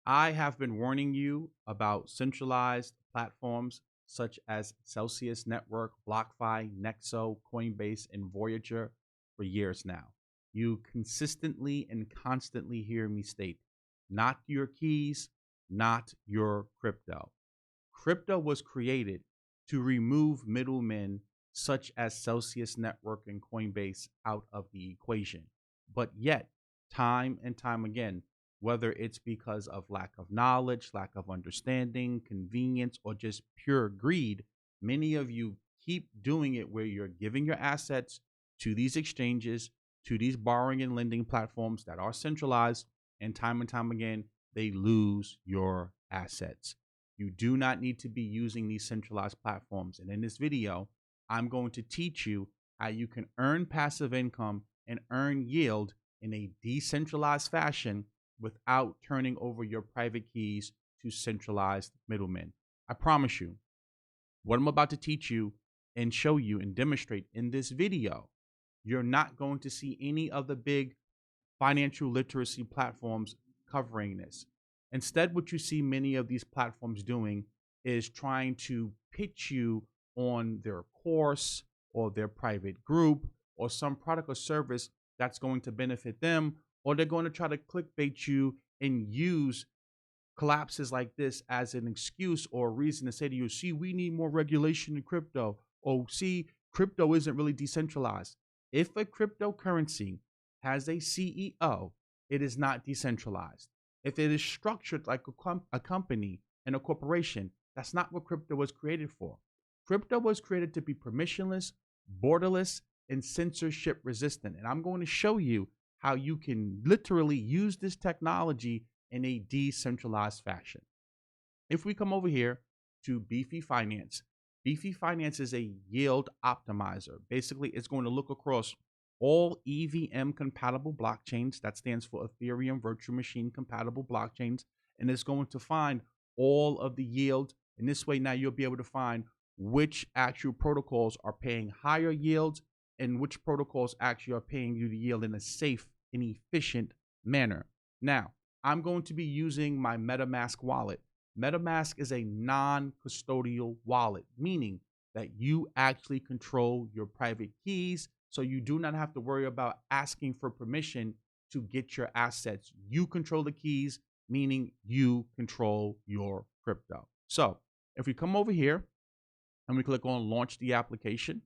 I have been warning you about centralized platforms such as Celsius Network, BlockFi, Nexo, Coinbase, and Voyager for years now. You consistently and constantly hear me state, not your keys, not your crypto. Crypto was created to remove middlemen such as Celsius Network and Coinbase out of the equation. But yet, time and time again, whether it's because of lack of knowledge, lack of understanding, convenience, or just pure greed, many of you keep doing it where you're giving your assets to these exchanges, to these borrowing and lending platforms that are centralized, and time again, they lose your assets. You do not need to be using these centralized platforms. And in this video, I'm going to teach you how you can earn passive income and earn yield in a decentralized fashion without turning over your private keys to centralized middlemen. I promise you, what I'm about to teach you and show you and demonstrate in this video, you're not going to see any of the big financial literacy platforms covering this. Instead, what you see many of these platforms doing is trying to pitch you on their course or their private group or some product or service that's going to benefit them, or they're going to try to clickbait you and use collapses like this as an excuse or a reason to say to you, see, we need more regulation in crypto. Oh, see, crypto isn't really decentralized. If a cryptocurrency has a CEO, it is not decentralized. If it is structured like a company and a corporation, that's not what crypto was created for. Crypto was created to be permissionless, borderless, and censorship resistant. And I'm going to show you how you can literally use this technology in a decentralized fashion. If we come over here to Beefy Finance, Beefy Finance is a yield optimizer. Basically, it's going to look across all EVM compatible blockchains. That stands for Ethereum Virtual Machine Compatible Blockchains. And it's going to find all of the yield. And this way, now you'll be able to find which actual protocols are paying higher yields and which protocols actually are paying you the yield in a safe and efficient manner. Now, I'm going to be using my MetaMask wallet. MetaMask is a non-custodial wallet, meaning that you actually control your private keys, so you do not have to worry about asking for permission to get your assets. You control the keys, meaning you control your crypto. So if we come over here and we click on launch the application,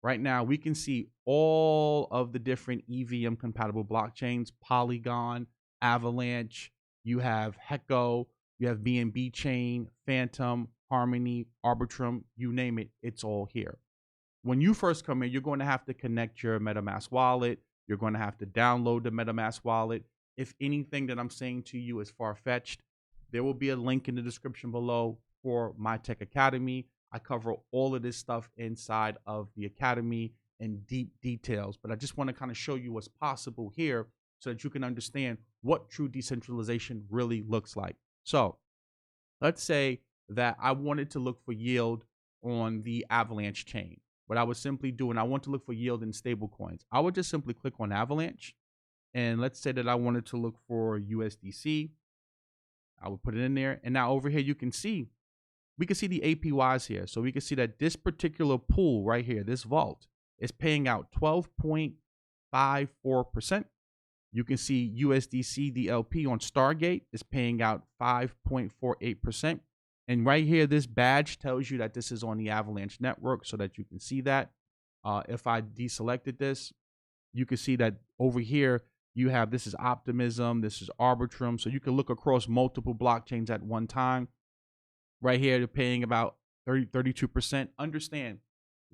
right now we can see all of the different EVM compatible blockchains: Polygon, Avalanche, you have Hecko, you have BNB Chain, Phantom, Harmony, Arbitrum, you name it, it's all here. When you first come in, you're going to have to connect your MetaMask wallet. You're going to have to download the MetaMask wallet. If anything that I'm saying to you is far-fetched, there will be a link in the description below for My Tech Academy. I cover all of this stuff inside of the academy in deep details, but I just want to kind of show you what's possible here so that you can understand what true decentralization really looks like. So let's say that I wanted to look for yield on the Avalanche chain. What I would simply do, and I want to look for yield in stable coins, I would just simply click on Avalanche. And let's say that I wanted to look for USDC. I would put it in there. And now over here, we can see the APYs here. So we can see that this particular pool right here, this vault, is paying out 12.54%. You can see USDC, the LP on Stargate is paying out 5.48%. And right here, this badge tells you that this is on the Avalanche network so that you can see that. If I deselected this, you can see that over here, you have, this is Optimism, this is Arbitrum. So you can look across multiple blockchains at one time. Right here, they're paying about 32%. Understand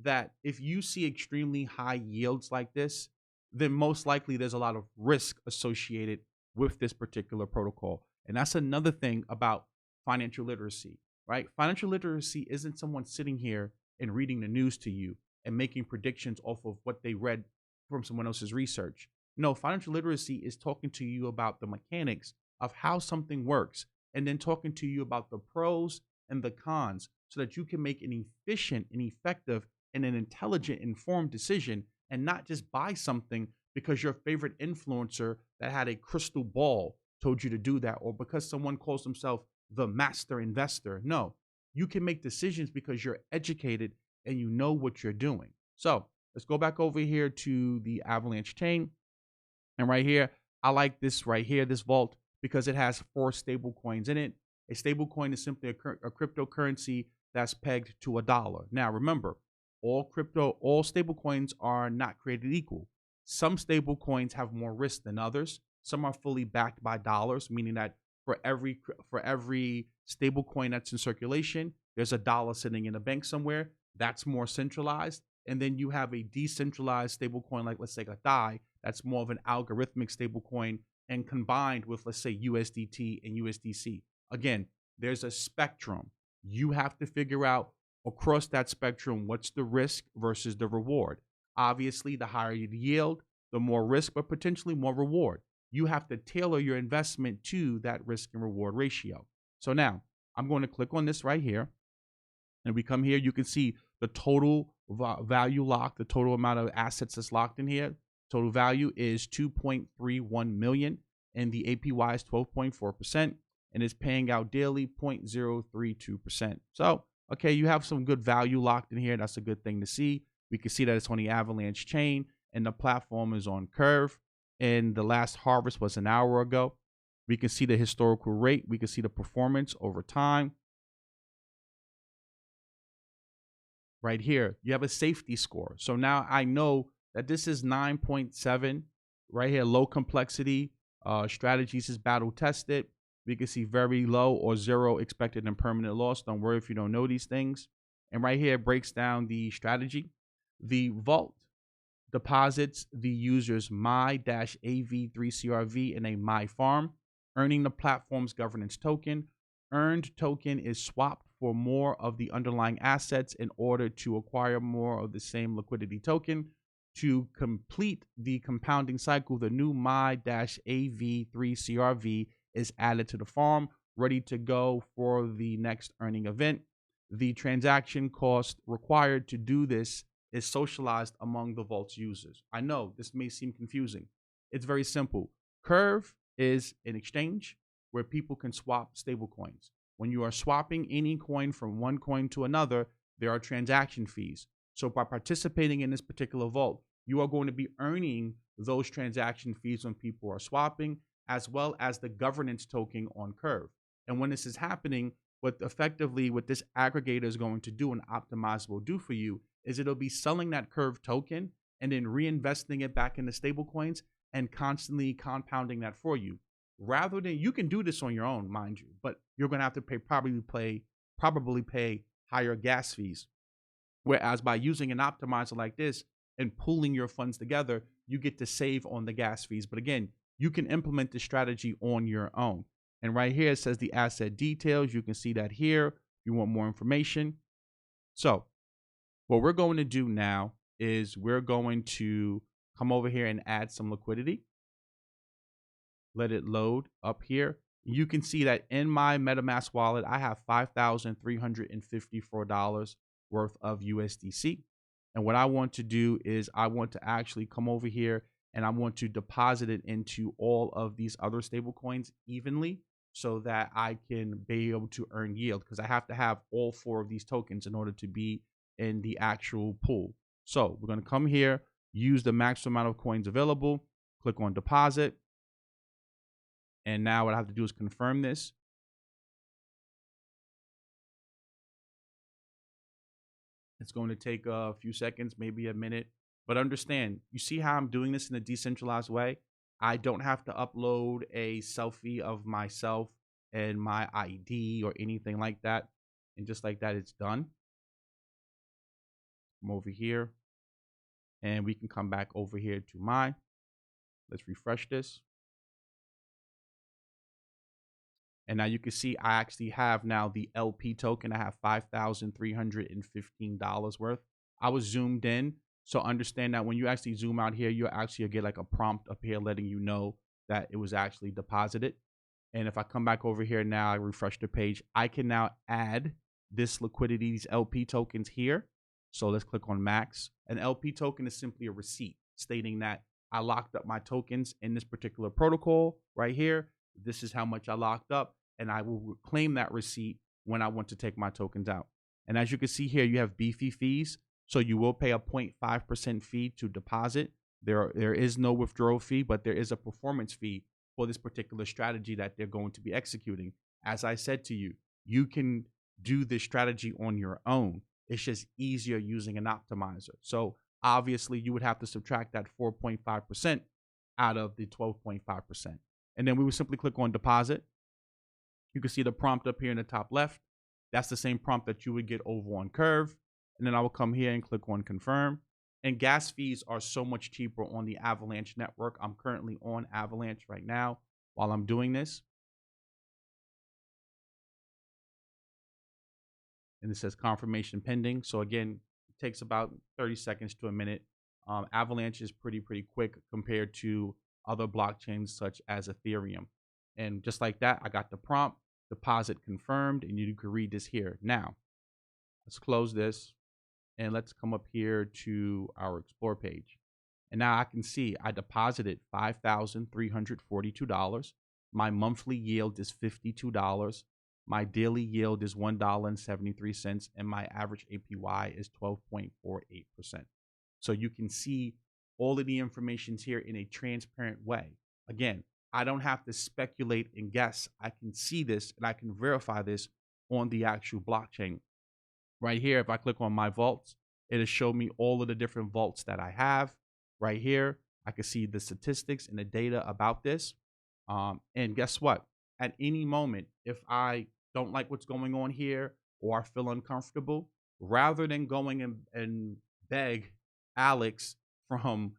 that if you see extremely high yields like this, then most likely there's a lot of risk associated with this particular protocol. And that's another thing about financial literacy, right? Financial literacy isn't someone sitting here and reading the news to you and making predictions off of what they read from someone else's research. No, financial literacy is talking to you about the mechanics of how something works, and then talking to you about the pros and the cons so that you can make an efficient and effective and an intelligent, informed decision, and not just buy something because your favorite influencer that had a crystal ball told you to do that, or because someone calls themselves the master investor. No, you can make decisions because you're educated and you know what you're doing. So let's go back over here to the Avalanche chain. And right here, I like this right here, this vault, because it has 4 stable coins in it. A stable coin is simply a cryptocurrency that's pegged to a dollar. Now, remember, all stable coins are not created equal. Some stable coins have more risk than others. Some are fully backed by dollars, meaning that for every stable coin that's in circulation, there's a dollar sitting in a bank somewhere. That's more centralized. And then you have a decentralized stable coin, like let's say a DAI, that's more of an algorithmic stable coin, and combined with, let's say, USDT and USDC. Again, there's a spectrum. You have to figure out across that spectrum what's the risk versus the reward. Obviously, the higher the yield, the more risk, but potentially more reward. You have to tailor your investment to that risk and reward ratio. So now I'm going to click on this right here. And we come here, you can see the total value locked, the total amount of assets that's locked in here. Total value is 2.31 million, and the APY is 12.4%, and it's paying out daily 0.032%. So, okay, you have some good value locked in here. That's a good thing to see. We can see that it's on the Avalanche chain, and the platform is on Curve, and the last harvest was an hour ago. We can see the historical rate. We can see the performance over time. Right here, you have a safety score. So now I know that this is 9.7 right here, low complexity. Strategies is battle tested. We can see very low or 0 expected and permanent loss. Don't worry if you don't know these things. And right here, it breaks down the strategy. The vault deposits the user's my-AV3CRV in a my farm, earning the platform's governance token. Earned token is swapped for more of the underlying assets in order to acquire more of the same liquidity token. To complete the compounding cycle, the new my-AV3CRV is added to the farm, ready to go for the next earning event. The transaction cost required to do this is socialized among the vault's users. I know this may seem confusing. It's very simple. Curve is an exchange where people can swap stablecoins. When you are swapping any coin from one coin to another, there are transaction fees. So by participating in this particular vault, you are going to be earning those transaction fees when people are swapping, as well as the governance token on Curve. And when this is happening, what this aggregator is going to do and Optimize will do for you is it'll be selling that Curve token and then reinvesting it back into stablecoins and constantly compounding that for you. Rather than, you can do this on your own, mind you, but you're going to have to probably pay higher gas fees. Whereas by using an optimizer like this and pooling your funds together, you get to save on the gas fees. But again, you can implement this strategy on your own. And right here, it says the asset details. You can see that here. If you want more information. So what we're going to do now is we're going to come over here and add some liquidity. Let it load up here. You can see that in my MetaMask wallet, I have $5,354 worth of USDC. And what I want to do is I want to actually come over here and I want to deposit it into all of these other stable coins evenly so that I can be able to earn yield, because I have to have all 4 of these tokens in order to be in the actual pool. So we're going to come here, use the maximum amount of coins available, click on deposit. And now what I have to do is confirm this. It's going to take a few seconds, maybe a minute. But understand, you see how I'm doing this in a decentralized way? I don't have to upload a selfie of myself and my ID or anything like that. And just like that, it's done. Come over here. And we can come back over here to mine. Let's refresh this. And now you can see I actually have now the LP token. I have $5,315 worth. I was zoomed in. So understand that when you actually zoom out here, you actually get like a prompt up here letting you know that it was actually deposited. And if I come back over here now, I refresh the page, I can now add this liquidity, these LP tokens here. So let's click on max. An LP token is simply a receipt stating that I locked up my tokens in this particular protocol right here. This is how much I locked up, and I will claim that receipt when I want to take my tokens out. And as you can see here, you have beefy fees. So you will pay a 0.5% fee to deposit. There is no withdrawal fee, but there is a performance fee for this particular strategy that they're going to be executing. As I said to you, you can do this strategy on your own. It's just easier using an optimizer. So obviously you would have to subtract that 4.5% out of the 12.5%. And then we would simply click on deposit. You can see the prompt up here in the top left. That's the same prompt that you would get over on Curve. And then I will come here and click on confirm. And gas fees are so much cheaper on the Avalanche network. I'm currently on Avalanche right now while I'm doing this. And it says confirmation pending. So again, it takes about 30 seconds to a minute. Avalanche is pretty quick compared to other blockchains such as Ethereum. And just like that, I got the prompt, deposit confirmed, and you can read this here. Now, let's close this and let's come up here to our Explore page. And now I can see I deposited $5,342. My monthly yield is $52. My daily yield is $1.73, and my average APY is 12.48%. So you can see all of the information here in a transparent way. Again, I don't have to speculate and guess. I can see this and I can verify this on the actual blockchain. Right here, if I click on my vaults, it'll show me all of the different vaults that I have. Right here, I can see the statistics and the data about this. And guess what? At any moment, if I don't like what's going on here or I feel uncomfortable, rather than going and beg Alex from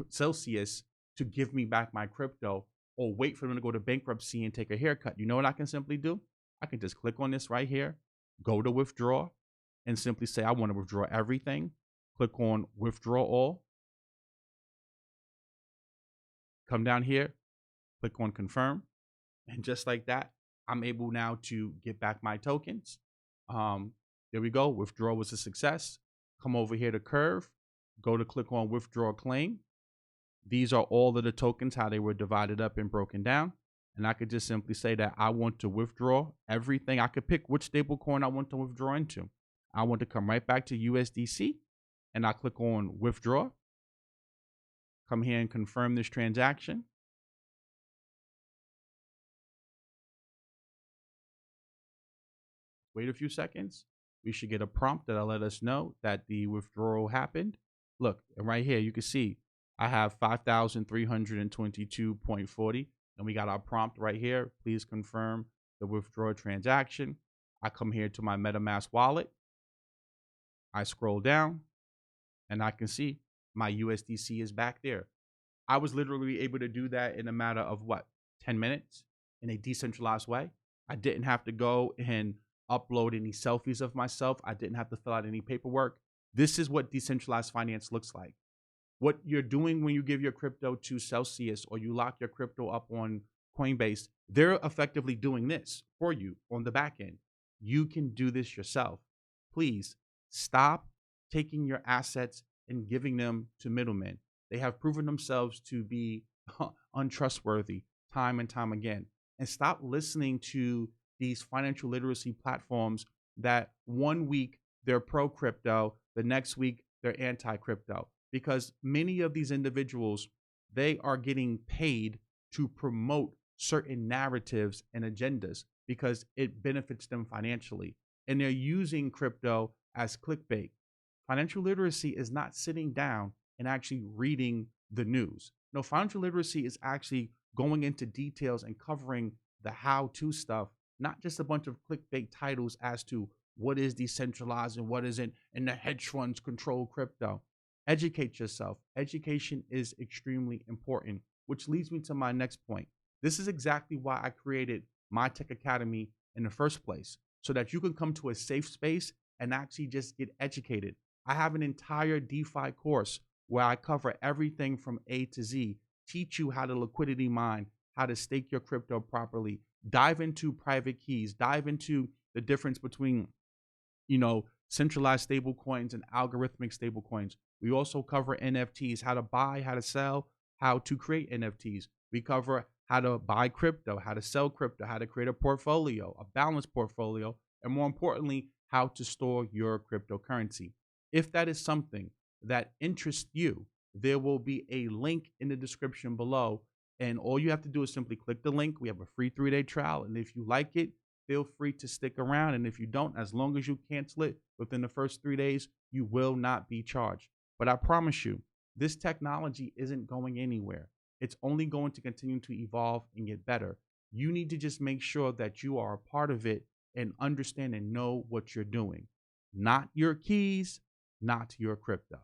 Celsius to give me back my crypto or wait for them to go to bankruptcy and take a haircut, you know what I can simply do? I can just click on this right here, go to withdraw, and simply say I want to withdraw everything. Click on withdraw all. Come down here, click on confirm. And just like that, I'm able now to get back my tokens. There we go. Withdrawal was a success. Come over here to Curve, go to click on withdraw claim. These are all of the tokens, how they were divided up and broken down. And I could just simply say that I want to withdraw everything. I could pick which stable coin I want to withdraw into. I want to come right back to USDC, and I click on withdraw. Come here and confirm this transaction. Wait a few seconds. We should get a prompt that'll let us know that the withdrawal happened. Look, and right here, you can see I have 5,322.40, and we got our prompt right here. Please confirm the withdrawal transaction. I come here to my MetaMask wallet. I scroll down, and I can see my USDC is back there. I was literally able to do that in a matter of what, 10 minutes in a decentralized way. I didn't have to go and upload any selfies of myself. I didn't have to fill out any paperwork. This is what decentralized finance looks like. What you're doing when you give your crypto to Celsius or you lock your crypto up on Coinbase, they're effectively doing this for you on the back end. You can do this yourself. Please stop taking your assets and giving them to middlemen. They have proven themselves to be untrustworthy time and time again. And stop listening to these financial literacy platforms that 1 week they're pro crypto, the next week they're anti crypto. Because many of these individuals, they are getting paid to promote certain narratives and agendas because it benefits them financially. And they're using crypto as clickbait. Financial literacy is not sitting down and actually reading the news. No, financial literacy is actually going into details and covering the how-to stuff, not just a bunch of clickbait titles as to what is decentralized and what isn't, and the hedge funds control crypto. Educate yourself. Education is extremely important, which leads me to my next point. This is exactly why I created My Tech Academy in the first place, so that you can come to a safe space and actually just get educated. I have an entire DeFi course where I cover everything from A to Z, teach you how to liquidity mine, how to stake your crypto properly, dive into private keys, dive into the difference between, centralized stable coins and algorithmic stable coins. We also cover NFTs, how to buy, how to sell, how to create NFTs. We cover how to buy crypto, how to sell crypto, how to create a portfolio, a balanced portfolio, and more importantly, how to store your cryptocurrency. If that is something that interests you, there will be a link in the description below. And all you have to do is simply click the link. We have a free 3-day trial. And if you like it, feel free to stick around. And if you don't, as long as you cancel it within the first 3 days, you will not be charged. But I promise you, this technology isn't going anywhere. It's only going to continue to evolve and get better. You need to just make sure that you are a part of it and understand and know what you're doing. Not your keys, not your crypto.